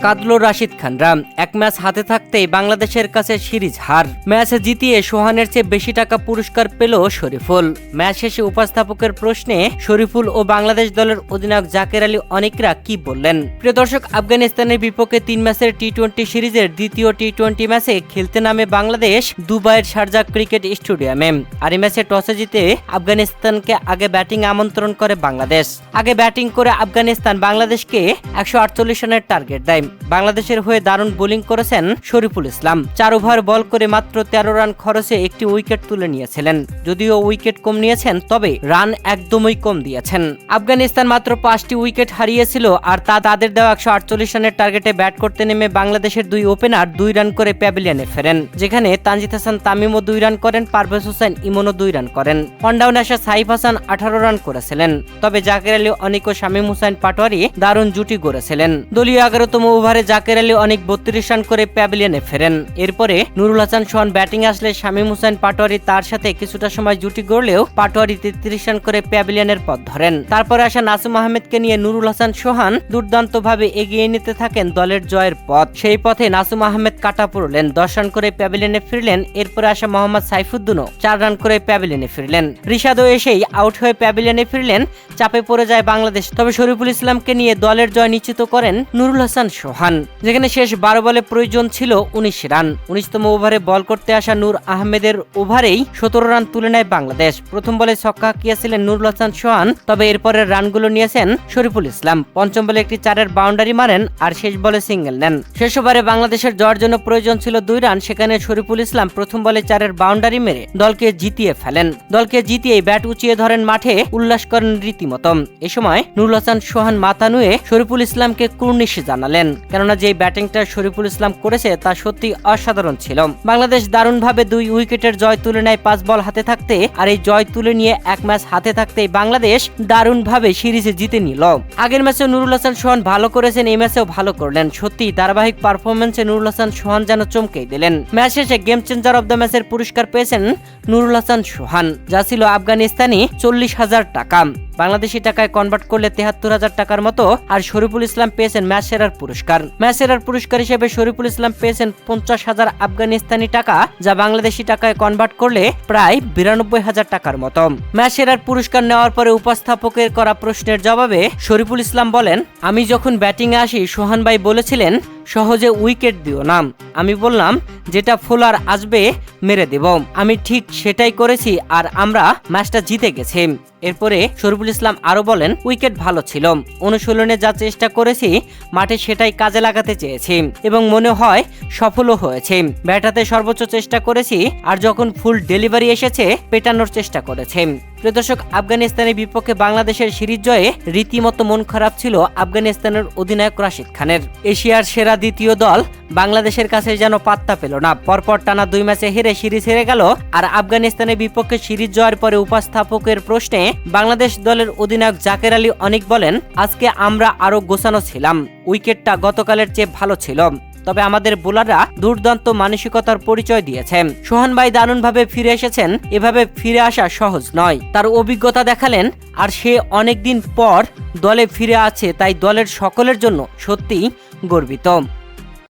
কাঁদলো রাশিদ খানরা। এক ম্যাচ হাতে থাকতেই বাংলাদেশের কাছে সিরিজ হার। ম্যাচে জিতিয়ে সোহানের চেয়ে বেশি টাকা পুরস্কার পেল শরীফুল। ম্যাচ শেষে উপস্থাপকের প্রশ্নে শরীফুল ও বাংলাদেশ দলের অধিনায়ক জাকের আলী অনেকরা কি বললেন? প্রিয় দর্শক, আফগানিস্তানের বিপক্ষে 3 ম্যাচের টি-20 সিরিজের দ্বিতীয় টি-20 ম্যাচে খেলতে নামে বাংলাদেশ দুবাইয়ের শারজা ক্রিকেট স্টেডিয়ামে। আর এই ম্যাচে টসে জিতে আফগানিস্তানকে আগে ব্যাটিং আমন্ত্রণ করে বাংলাদেশ। আগে ব্যাটিং করে আফগানিস্তান বাংলাদেশকে 148 রানের টার্গেট দেয়। বাংলাদেশের হয়ে দারুণ বোলিং করেছেন শরীফুল ইসলাম। 4 ওভার বল করে মাত্র 13 রান খরচে একটি উইকেট তুলে নিয়েছিলেন। যদিও উইকেট কম নিয়েছেন, তবে রান একদমই কম দিয়েছেন। আফগানিস্তান মাত্র 5টি উইকেট হারিয়েছিল, আর তাদের দেওয়া 148 রানের টার্গেটে ব্যাট করতে নেমে বাংলাদেশের 2 ওপেনার 2 রান করে প্যাভিলিয়নে ফেরেন। যেখানে তানজিদ হাসান তামিমও 2 রান করেন, পারভেজ হোসেন ইমনও 2 রান করেন। ওয়ান ডাউনে আসা সাইফ হাসান 18 রান করেছিলেন। তবে জাকের আলী অনিক ও শামীম হোসেন পাটোয়ারি দারুণ জুটি গড়েছিলেন। দলীয় 11তম ওভারে জাকের আলী অনেক 32 রান করে প্যাভিলিয়নে ফেরেন। এরপরে নুরুল হাসান সোহান ব্যাটিং আসলে শামীম হোসেন পাটোয়ারি তার সাথে কিছুটা সময় জুটি গড়লেও পাটোয়ারি 33 রান করে প্যাভিলিয়নের পথ ধরেন। তারপরে আসা নাসুম আহমেদকে নিয়ে নুরুল হাসান সোহান দুর্দান্তভাবে এগিয়ে নিতে থাকেন দলের জয়ের পথ। সেই পথে নাসুম আহমেদ কাটা পড়লেন, 10 রান করে প্যাভিলিয়নে ফিরলেন। এরপরে আসা মোহাম্মদ সাইফুদ্দিনও 4 রান করে প্যাভিলিয়নে ফিরলেন। রিশাদও এসেই আউট হয়ে প্যাভিলিয়নে ফিরলেন। চাপে পড়ে যায় বাংলাদেশ। তবে শরীফুল ইসলামকে নিয়ে দলের জয় নিশ্চিত করেন নুরুল হাসান সোহান। যেখানে শেষ 12 বলে প্রয়োজন ছিল 19 রান। 19তম ওভারে বল করতে আসা নূর আহমেদের ওভারেই 17 রান তুলে নেয় বাংলাদেশ। প্রথম বলে ছক্কা হাঁকিয়েছিলেন নুরুল হাসান সোহান, তবে এরপরের রানগুলো নিয়েছেন শরীফুল ইসলাম। পঞ্চম বলে একটি 4-এর বাউন্ডারি মারেন, আর শেষ বলে সিঙ্গেল নেন। শেষ ওভারে বাংলাদেশের জয়ের জন্য প্রয়োজন ছিল 2 রান। সেখানে শরীফুল ইসলাম প্রথম বলে 4-এর বাউন্ডারি মেরে দলকে জিতিয়ে ফেলেন। দলকে জিতিয়ে ব্যাট উঁচিয়ে ধরেন মাঠে, উল্লাস করেন রীতিমতো। এ সময় নুরুল হাসান সোহান মাথা নুয়ে শরীফুল ইসলামকে কুর্নিশ জানালেন, কেননা যে ব্যাটিংটা শরীফুল ইসলাম করেছে তা সত্যি অসাধারণ ছিল। বাংলাদেশ দারুণভাবে 2 উইকেটের জয় তুলে নেয় 5 বল হাতে থাকতে। আর এই জয় তুলে নিয়ে 1 ম্যাচ হাতে থাকতেই বাংলাদেশ দারুণভাবে সিরিজে জিতে নিল। আগের ম্যাচে নুরুল হাসান সোহান ভালো করেছেন, এই ম্যাচেও ভালো করলেন। সত্যি ধারাবাহিক পারফরমেন্সে নুরুল হাসান সোহান যেন চমকেই দিলেন। ম্যাচ শেষে গেম চেঞ্জার অব দ্য ম্যাচের পুরস্কার পেয়েছেন নুরুল হাসান সোহান, যা ছিল আফগানিস্তানি 40,000 টাকা। বাংলাদেশি টাকায় কনভার্ট করলে 73,000 টাকার মতো। আর শরীফুল ইসলাম পেয়েছেন ম্যাচ সেরার পুরস্কার। ম্যাচ সেরার পুরস্কার হিসেবে শরীফুল ইসলাম পেয়েছেন 50,000 আফগানিস্তানি টাকা, যা বাংলাদেশি টাকায় কনভার্ট করলে প্রায় 92,000 টাকার মতো। ম্যাচ সেরার পুরস্কার নেওয়ার পরে উপস্থাপকের করা প্রশ্নের জবাবে শরীফুল ইসলাম বলেন, আমি যখন ব্যাটিংয়ে আসি সোহান ভাই বলেছিলেন সহজে উইকেট দিও না। আমি বললাম যেটা ফোলার আসবে মেরে দেব। আমি ঠিক সেটাই করেছি, আর আমরা ম্যাচটা জিতে গেছি। এরপরে শরীফুল ইসলাম আরো বলেন, উইকেট ভালো ছিল। অনুশীলনে যা চেষ্টা করেছি মাঠে সেটাই কাজে লাগাতে চেয়েছি, এবং মনে হয় সফলও হয়েছে। ব্যাট হাতে সর্বোচ্চ চেষ্টা করেছি, আর যখন ফুল ডেলিভারি এসেছে পেটানোর চেষ্টা করেছে। প্রিয় দর্শক, আফগানিস্তানের বিপক্ষে বাংলাদেশের সিরিজ জয়ে রীতিমতো মন খারাপ ছিল আফগানিস্তানের অধিনায়ক রাশিদ খানের। এশিয়ার সেরা দ্বিতীয় দল বাংলাদেশের কাছে যেন পাত্তা পেল না। পরপর টানা 2 ম্যাচে হেরে সিরিজ হেরে গেল। আর আফগানিস্তানের বিপক্ষে সিরিজ জয়ের পরে উপস্থাপকের প্রশ্নে বাংলাদেশ দলের অধিনায়ক জাকের আলী অনিক বলেন, আজকে আমরা আরো গোছানো ছিলাম। উইকেটটা গতকালের চেয়ে ভালো ছিল, তবে আমাদের বোলাররা দুর্দান্ত মানসিকতার পরিচয় দিয়েছে। সোহান ভাই দারুণভাবে ফিরে এসেছেন। এভাবে ফিরে আসা সহজ নয়। তার অভিজ্ঞতা দেখালেন, আর সে অনেকদিন পর দলে ফিরে আছে, তাই দলের সকলের জন্য সত্যিই গর্বিত।